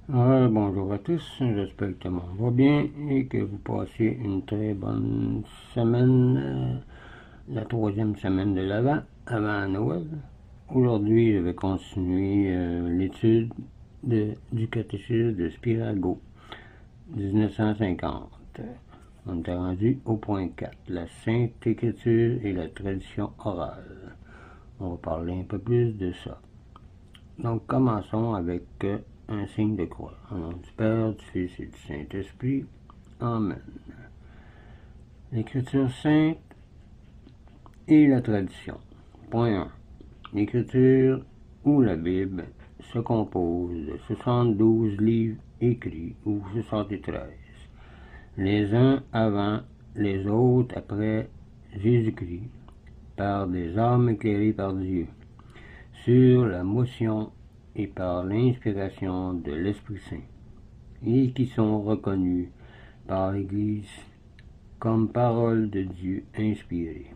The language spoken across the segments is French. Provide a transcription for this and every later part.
Bonjour à tous, j'espère que tout le monde va bien et que vous passez une très bonne semaine, la troisième semaine de l'Avent, avant Noël. Aujourd'hui, je vais continuer l'étude du catéchisme de Spirago, 1950. On est rendu au point 4, la Sainte Écriture et la tradition orale. On va parler un peu plus de ça. Donc, commençons avec un signe de croix. Au nom du Père, du Fils et du Saint-Esprit. Amen. L'Écriture sainte et la tradition. Point 1. L'Écriture ou la Bible se compose de 72 livres écrits ou 73, les uns avant les autres après Jésus-Christ, par des hommes éclairés par Dieu, sur la motion et par l'inspiration de l'Esprit Saint, et qui sont reconnus par l'Église comme parole de Dieu inspirée.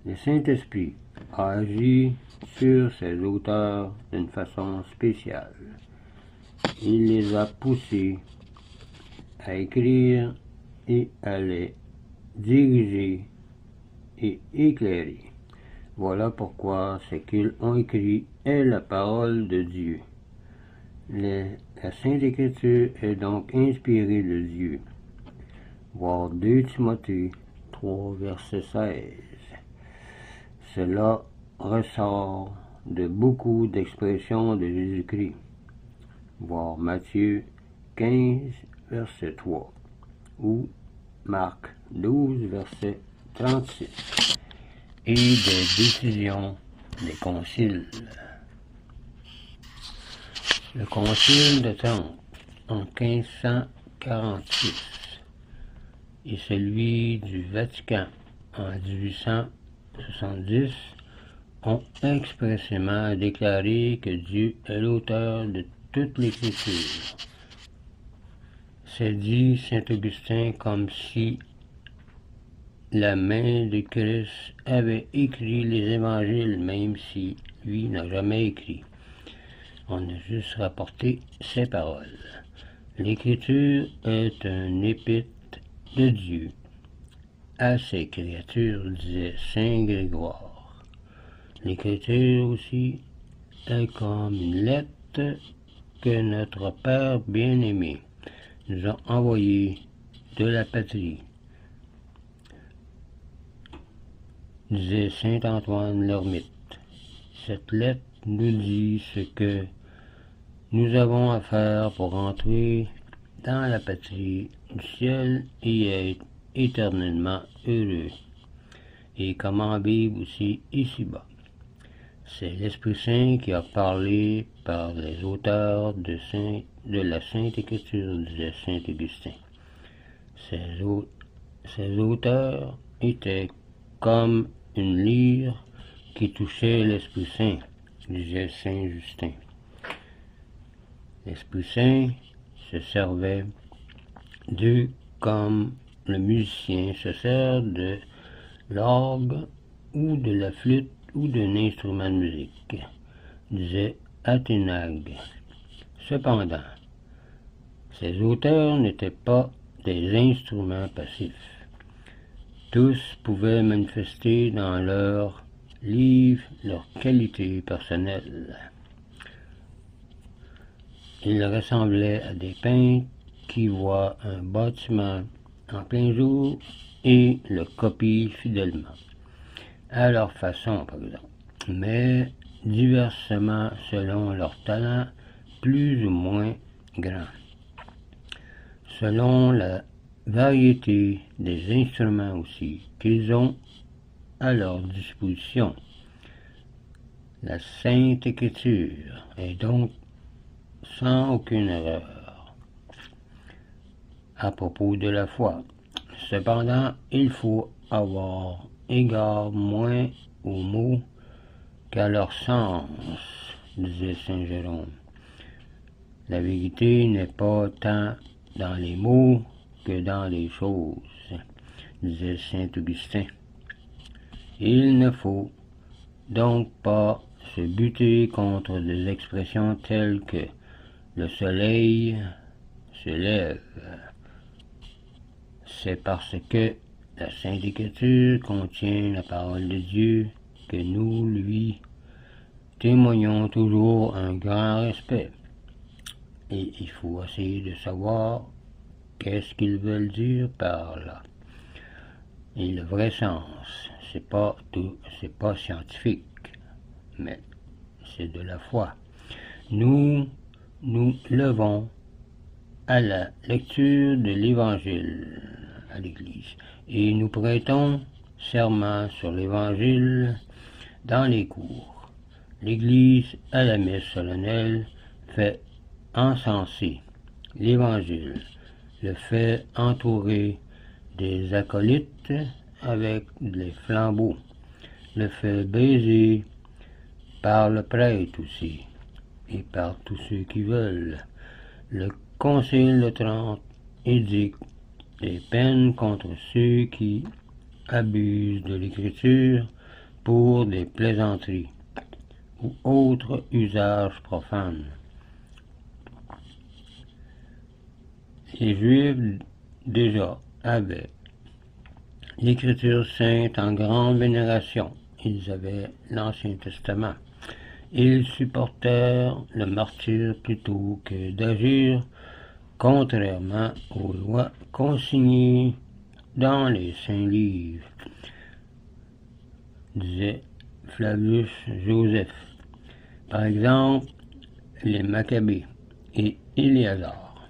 Le Saint-Esprit a agi sur ces auteurs d'une façon spéciale. Il les a poussés à écrire et à les diriger et éclairer. Voilà pourquoi ce qu'ils ont écrit est la parole de Dieu. La Sainte Écriture est donc inspirée de Dieu. Voir 2 Timothée 3, verset 16. Cela ressort de beaucoup d'expressions de Jésus-Christ. Voir Matthieu 15, verset 3, ou Marc 12, verset 36, et des décisions des conciles. Le concile de Trente en 1546 et celui du Vatican en 1870 ont expressément déclaré que Dieu est l'auteur de toute l'Écriture. C'est dit saint Augustin comme si la main de Christ avait écrit les évangiles, même si lui n'a jamais écrit. On a juste rapporté ces paroles. L'Écriture est un épître de Dieu à ses créatures, disait saint Grégoire. L'Écriture aussi est comme une lettre que notre Père bien-aimé nous a envoyée de la patrie, disait saint Antoine l'Ermite. Cette lettre nous dit ce que nous avons à faire pour entrer dans la patrie du ciel et être éternellement heureux, et comment vivre aussi ici-bas. C'est l'Esprit Saint qui a parlé par les auteurs de la Sainte Écriture, disait saint Augustin. Ces auteurs étaient comme une lyre qui touchait l'Esprit Saint, disait saint Justin. L'Esprit Saint se servait d'eux comme le musicien se sert de l'orgue ou de la flûte ou d'un instrument de musique, disait Athénag. Cependant, ces auteurs n'étaient pas des instruments passifs. Tous pouvaient manifester dans leurs livres leur qualité personnelle. Ils ressemblaient à des peintres qui voient un bâtiment en plein jour et le copient fidèlement, à leur façon par exemple, mais diversement selon leur talent plus ou moins grand, selon la variété des instruments aussi qu'ils ont à leur disposition. La Sainte Écriture est donc sans aucune erreur à propos de la foi. Cependant, il faut avoir égard moins aux mots qu'à leur sens, disait saint Jérôme. La vérité n'est pas tant dans les mots que dans les choses, disait saint Augustin. Il ne faut donc pas se buter contre des expressions telles que le soleil se lève. C'est parce que la Sainte Écriture contient la parole de Dieu que nous lui témoignons toujours un grand respect. Et il faut essayer de savoir qu'est-ce qu'ils veulent dire par là. Et le vrai sens, c'est pas scientifique, mais c'est de la foi. Nous nous levons à la lecture de l'Évangile à l'Église et nous prêtons serment sur l'Évangile dans les cours. L'Église, à la messe solennelle, fait encenser l'Évangile, le fait entourer des acolytes avec les flambeaux, le fait baiser par le prêtre aussi, et par tous ceux qui veulent. Le Concile de Trente édicte des peines contre ceux qui abusent de l'Écriture pour des plaisanteries ou autres usages profanes. Les Juifs déjà avaient l'Écriture sainte en grande vénération. Ils avaient l'Ancien Testament. Ils supportèrent le martyre plutôt que d'agir contrairement aux lois consignées dans les Saints Livres, disait Flavius Joseph. Par exemple, les Maccabées et Éléazar.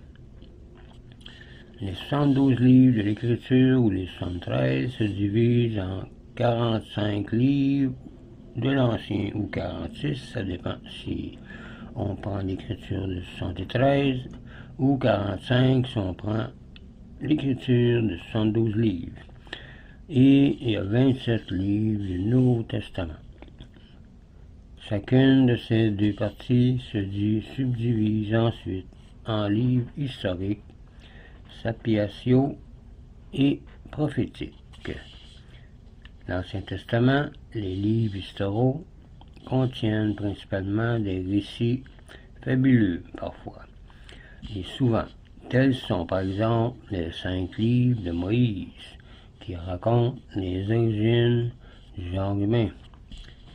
Les 72 livres de l'Écriture ou les 73 se divisent en 45 livres de l'Ancien ou 46, ça dépend si on prend l'Écriture de 73 ou 45 si on prend l'Écriture de 72 livres. Et il y a 27 livres du Nouveau Testament. Chacune de ces deux parties se subdivise ensuite en livres historiques, sapiatio et prophétiques. L'Ancien Testament, les livres historiques, contiennent principalement des récits fabuleux parfois, et souvent. Tels sont par exemple les 5 livres de Moïse, qui racontent les origines du genre humain,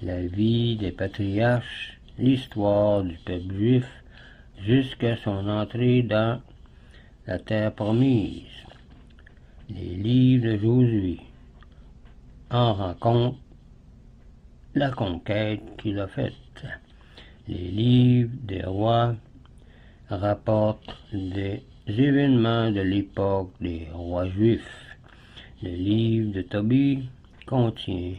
la vie des patriarches, l'histoire du peuple juif, jusqu'à son entrée dans la terre promise. Les livres de Josué en racontent la conquête qu'il a faite. Les livres des rois rapportent des événements de l'époque des rois juifs. Le livre de Tobie contient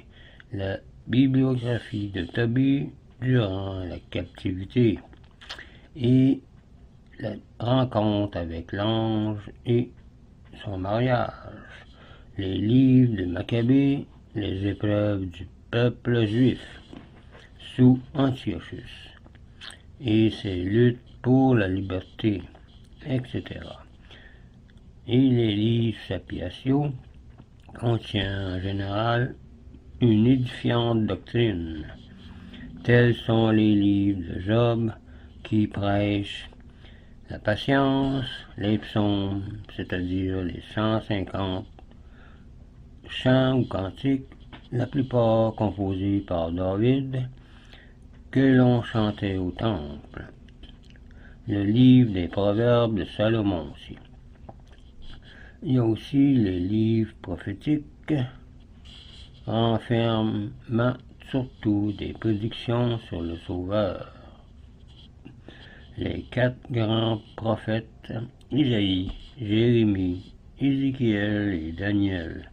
la bibliographie de Tobie durant la captivité et la rencontre avec l'ange et son mariage. Les livres de Maccabée, les épreuves du peuple juif sous Antiochus et ses luttes pour la liberté, etc. Et les livres sapiatio contiennent en général une édifiante doctrine. Tels sont les livres de Job qui prêchent la patience, les psaumes, c'est-à-dire les 150 chants ou cantiques, la plupart composés par David, que l'on chantait au temple. Le livre des Proverbes de Salomon aussi. Il y a aussi les livres prophétiques, renfermant surtout des prédictions sur le Sauveur. Les 4 grands prophètes, Isaïe, Jérémie, Ézéchiel et Daniel,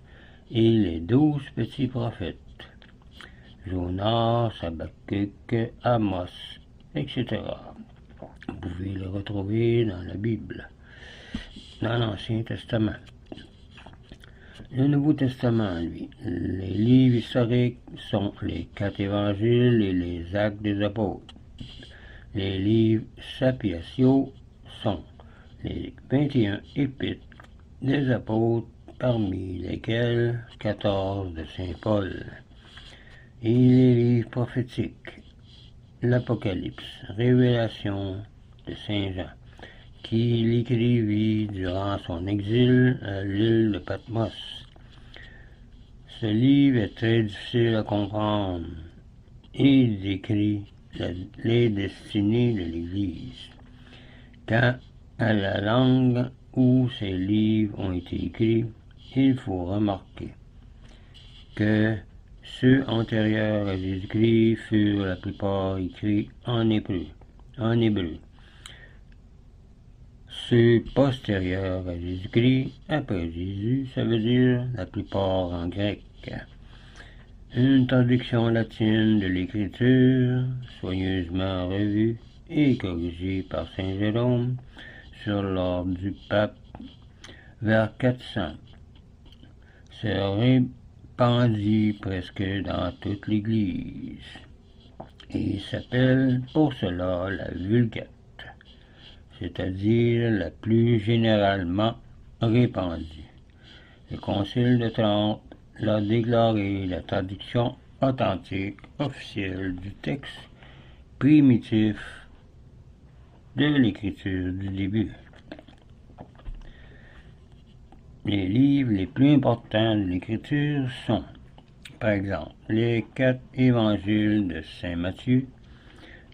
et les 12 petits prophètes, Jonas, Habakkuk, Amos, etc. Vous pouvez le retrouver dans la Bible, dans l'Ancien Testament. Le Nouveau Testament, lui, les livres historiques sont les 4 évangiles et les actes des apôtres. Les livres sapiatio sont les 21 épîtres des apôtres, parmi lesquels 14 de Saint Paul, et les livres prophétiques, l'Apocalypse, Révélation de Saint Jean, qu'il écrivit durant son exil à l'île de Patmos. Ce livre est très difficile à comprendre et décrit les destinées de l'Église. Quant à la langue où ces livres ont été écrits, il faut remarquer que ceux antérieurs à Jésus-Christ furent la plupart écrits en hébreu. Ceux postérieurs à Jésus-Christ, après Jésus, ça veut dire la plupart en grec. Une traduction latine de l'écriture, soigneusement revue et corrigée par saint Jérôme sur l'ordre du pape vers 400, se répandit presque dans toute l'Église et s'appelle pour cela la Vulgate, c'est-à-dire la plus généralement répandue. Le Concile de Trente l'a déclaré la traduction authentique officielle du texte primitif de l'écriture du début. Les livres les plus importants de l'écriture sont, par exemple, les 4 évangiles de saint Matthieu,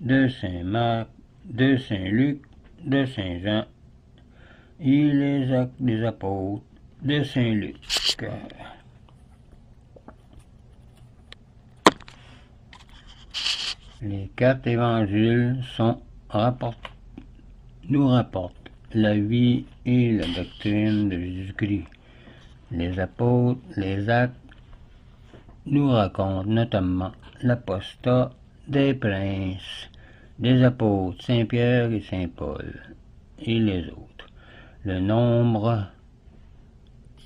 de saint Marc, de saint Luc, de saint Jean et les actes des apôtres de saint Luc. Les 4 évangiles nous rapportent la vie et la doctrine de Jésus-Christ. Les apôtres, les actes, nous racontent notamment l'apostat des princes, des apôtres Saint-Pierre et Saint-Paul, et les autres. Le nombre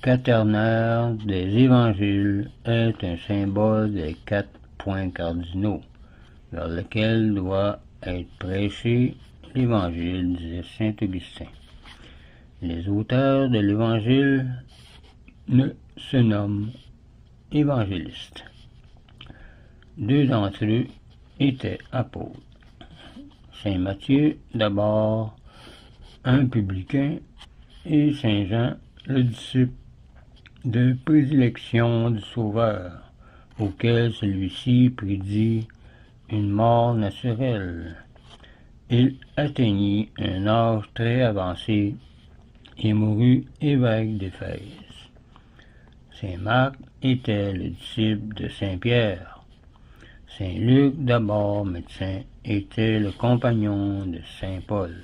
quaternaire des évangiles est un symbole des 4 points cardinaux, vers lequel doit être prêché l'évangile, disait saint Augustin. Les auteurs de l'évangile ne se nomment évangélistes. 2 d'entre eux étaient apôtres. Saint Matthieu, d'abord un publicain, et saint Jean, le disciple de prédilection du Sauveur, auquel celui-ci prédit une mort naturelle. Il atteignit un âge très avancé et mourut évêque d'Éphèse. Saint Marc était le disciple de Saint Pierre. Saint Luc, d'abord médecin, était le compagnon de Saint Paul.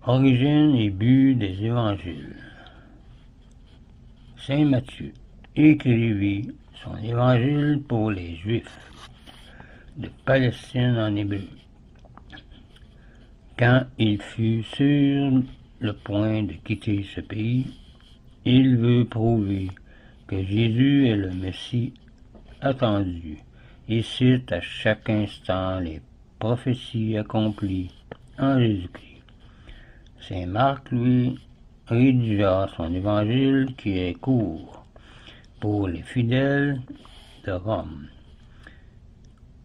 Origine et but des évangiles. Saint Matthieu écrivit son évangile pour les Juifs de Palestine en hébreu. Quand il fut sur le point de quitter ce pays, il veut prouver que Jésus est le Messie attendu et cite à chaque instant les prophéties accomplies en Jésus-Christ. Saint Marc, lui, rédigea son évangile qui est court pour les fidèles de Rome.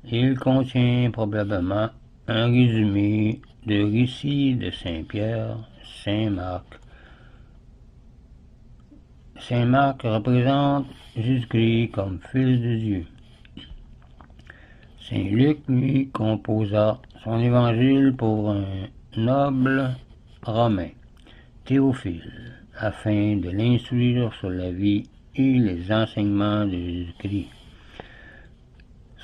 Il contient probablement un résumé de récits de Saint Pierre, Saint Marc. Saint Marc représente Jésus-Christ comme Fils de Dieu. Saint Luc, lui, composa son évangile pour un noble romain, Théophile, afin de l'instruire sur la vie et les enseignements de Jésus-Christ.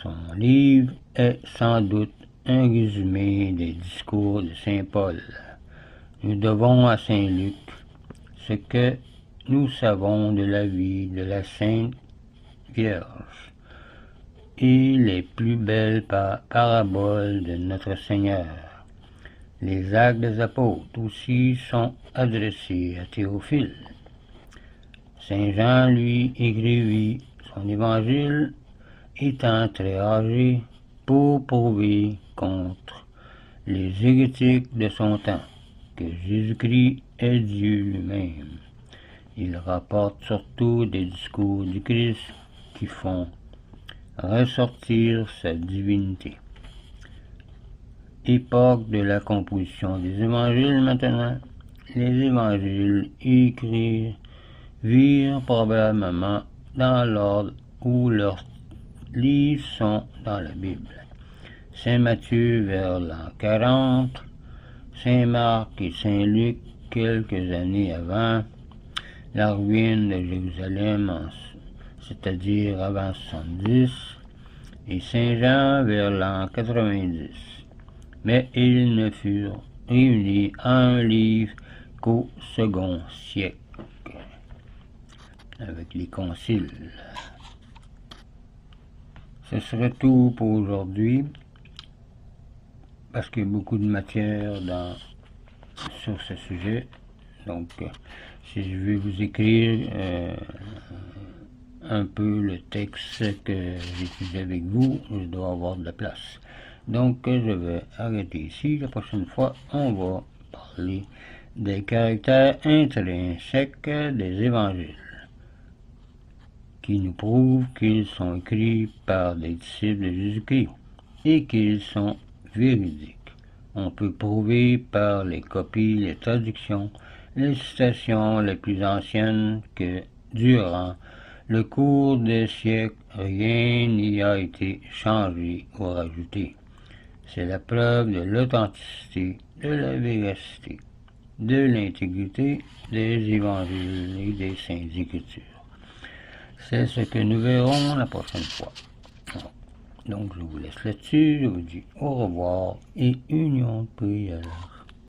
Son livre est sans doute un résumé des discours de saint Paul. Nous devons à saint Luc ce que nous savons de la vie de la Sainte Vierge et les plus belles paraboles de notre Seigneur. Les actes des apôtres aussi sont adressés à Théophile. Saint Jean, lui, écrivit son évangile étant très âgé pour prouver contre les hérétiques de son temps que Jésus-Christ est Dieu lui-même. Il rapporte surtout des discours du Christ qui font ressortir sa divinité. époque de la composition des évangiles maintenant. Les évangiles écrits virent probablement dans l'ordre où leurs livres sont dans la Bible. Saint Matthieu vers l'an 40, Saint Marc et Saint Luc quelques années avant, la ruine de Jérusalem, c'est-à-dire avant 70, et Saint Jean vers l'an 90. Mais ils ne furent réunis en un livre qu'au second siècle, avec les conciles. Ce serait tout pour aujourd'hui, parce qu'il y a beaucoup de matière sur ce sujet. Donc, si je vais vous écrire un peu le texte que j'étudie avec vous, je dois avoir de la place. Donc, je vais arrêter ici. La prochaine fois, on va parler des caractères intrinsèques des évangiles, qui nous prouvent qu'ils sont écrits par des disciples de Jésus-Christ et qu'ils sont véridiques. On peut prouver par les copies, les traductions, les citations les plus anciennes que, durant le cours des siècles, rien n'y a été changé ou rajouté. C'est la preuve de l'authenticité, de la véracité, de l'intégrité des évangiles et des saintes écritures. C'est ce que nous verrons la prochaine fois. Donc je vous laisse là-dessus, je vous dis au revoir et union de prière.